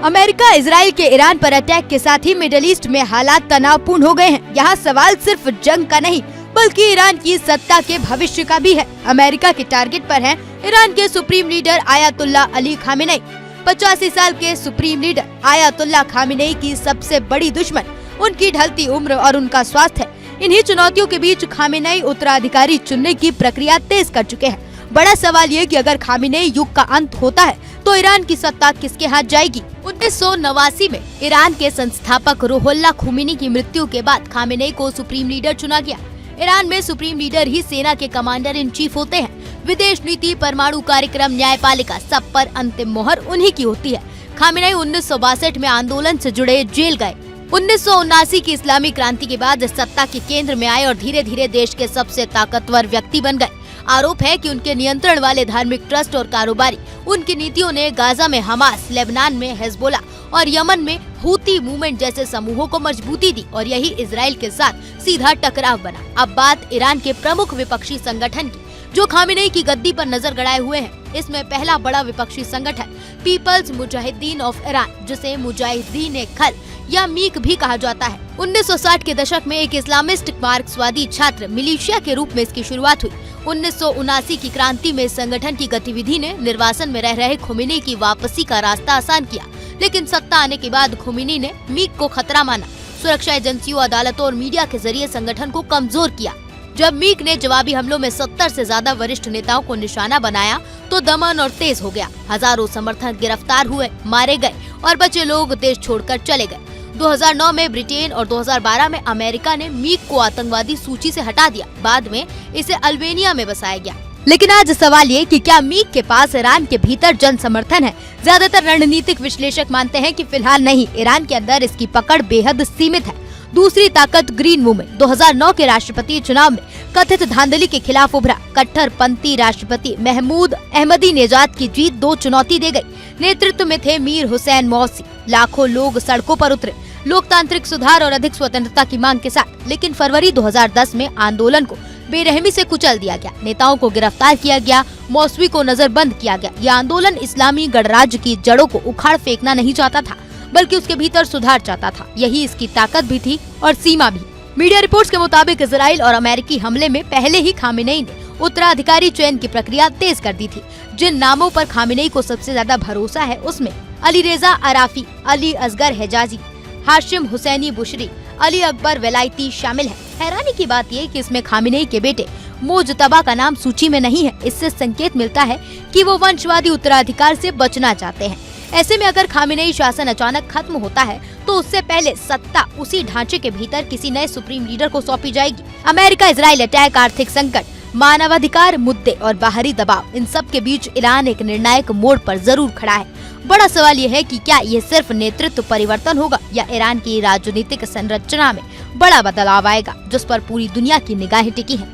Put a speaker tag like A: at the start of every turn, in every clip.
A: America Israel के Iran पर attack के साथ ही मिडिल ईस्ट में हालात तनावपूर्ण हो गए हैं। यहाँ सवाल सिर्फ जंग का नहीं बल्कि ईरान की सत्ता के भविष्य का भी है। अमेरिका के टारगेट पर हैं ईरान के supreme leader Ayatollah Ali Khamenei. 85 साल के सुप्रीम लीडर आयतुल्लाह खामेनेई की सबसे बड़ी दुश्मन उनकी ढलती उम्र और उनका स्वास्थ्य है। इन्हीं चुनौतियों के बीच खामेनेई उत्तराधिकारी चुनने की प्रक्रिया तेज कर चुके हैं। बड़ा सवाल ये कि अगर खामेनेई युग का अंत होता है तो ईरान की सत्ता किसके हाथ जाएगी। 1989 में ईरान के संस्थापक रुहुल्लाह खुमैनी की मृत्यु के बाद खामेनेई को सुप्रीम लीडर चुना गया। ईरान में सुप्रीम लीडर ही सेना के कमांडर इन चीफ होते हैं। विदेश नीति, परमाणु कार्यक्रम, न्यायपालिका, सब पर अंतिम मोहर उन्हीं की होती है। खामेनेई 1962 में आंदोलन से जुड़े जेल गए। 1979 की इस्लामी क्रांति के बाद सत्ता के केंद्र में आए और धीरे धीरे देश के सबसे ताकतवर व्यक्ति बन गए। आरोप है कि उनके नियंत्रण वाले धार्मिक ट्रस्ट और कारोबारी उनकी नीतियों ने गाजा में हमास, लेबनान में हिजबुल्लाह और यमन में हूती मूवमेंट जैसे समूहों को मजबूती दी और यही इजराइल के साथ सीधा टकराव बना। अब बात ईरान के प्रमुख विपक्षी संगठन की जो खामेनेई की गद्दी पर नजर गड़ाए हुए हैं। इसमें पहला बड़ा विपक्षी संगठन पीपल्स मुजाहिदीन ऑफ ईरान, जिसे मुजाहिदीन खल या मीक भी कहा जाता है। 1960 के दशक में एक इस्लामिस्ट मार्क्सवादी छात्र मिलिशिया के रूप में इसकी शुरुआत हुई। 1979 की क्रांति में संगठन की गतिविधि ने निर्वासन में रह रहे खुमैनी की वापसी का रास्ता आसान किया, लेकिन सत्ता आने के बाद खुमैनी ने मीक को खतरा माना। सुरक्षा एजेंसियों, अदालतों और मीडिया के जरिए संगठन को कमजोर किया। जब मीक ने जवाबी हमलों में 70 से ज्यादा वरिष्ठ नेताओं को निशाना बनाया तो दमन और तेज हो गया। हजारों समर्थक गिरफ्तार हुए, मारे गए और बचे लोग देश छोड़कर चले गए। 2009 में ब्रिटेन और 2012 में अमेरिका ने मीक को आतंकवादी सूची से हटा दिया। बाद में इसे अल्बेनिया में बसाया गया। लेकिन आज सवाल ये कि क्या मीक के पास ईरान के भीतर जन समर्थन है? ज्यादातर रणनीतिक विश्लेषक मानते हैं कि फिलहाल नहीं, ईरान के अंदर इसकी पकड़ बेहद सीमित है। दूसरी ताकत ग्रीन मूवमेंट 2009 के राष्ट्रपति चुनाव में कथित धांधली के खिलाफ उभरा। कट्टरपंथी राष्ट्रपति महमूद अहमदीनेजाद की जीत 2 चुनौती दे गई। नेतृत्व में थे मीर हुसैन मौसी। लाखों लोग सड़कों पर उतरे लोकतांत्रिक सुधार और अधिक स्वतंत्रता की मांग के साथ। लेकिन फरवरी 2010 में आंदोलन को बेरहमी से कुचल दिया गया। नेताओं को गिरफ्तार किया गया, मौसवी को नजरबंद किया गया। यह आंदोलन इस्लामी गणराज्य की जड़ों को उखाड़ फेंकना नहीं चाहता था, बल्कि उसके भीतर सुधार चाहता था। यही इसकी ताकत भी थी और सीमा भी। मीडिया रिपोर्ट्स के मुताबिक इजराइल और अमेरिकी हमले में पहले ही खामेनेई ने उत्तराधिकारी चयन की प्रक्रिया तेज कर दी थी। जिन नामों पर खामेनेई को सबसे ज्यादा भरोसा है उसमें अली रेजा अराफी, अली असगर हिजाजी, हाशिम हुसैनी बुशरी, अली अकबर वेलायती शामिल है। हैरानी की बात ये कि इसमें खामेनेई के बेटे मोजतबा का नाम सूची में नहीं है। इससे संकेत मिलता है कि वो वंशवादी उत्तराधिकार से बचना चाहते हैं। ऐसे में अगर खामेनेई शासन अचानक खत्म होता है तो उससे पहले सत्ता उसी ढांचे के भीतर किसी नए सुप्रीम लीडर को सौंपी जाएगी। अमेरिका इजराइल अटैक, आर्थिक संकट, मानवाधिकार मुद्दे और बाहरी दबाव, इन सब के बीच ईरान एक निर्णायक मोड़ पर जरूर खड़ा है। बड़ा सवाल यह है कि क्या ये सिर्फ नेतृत्व परिवर्तन होगा या ईरान की राजनीतिक संरचना में बड़ा बदलाव आएगा, जिस पर पूरी दुनिया की निगाहें टिकी हैं।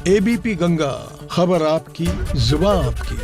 B: एबीपी गंगा, खबर आपकी, जुबान आपकी।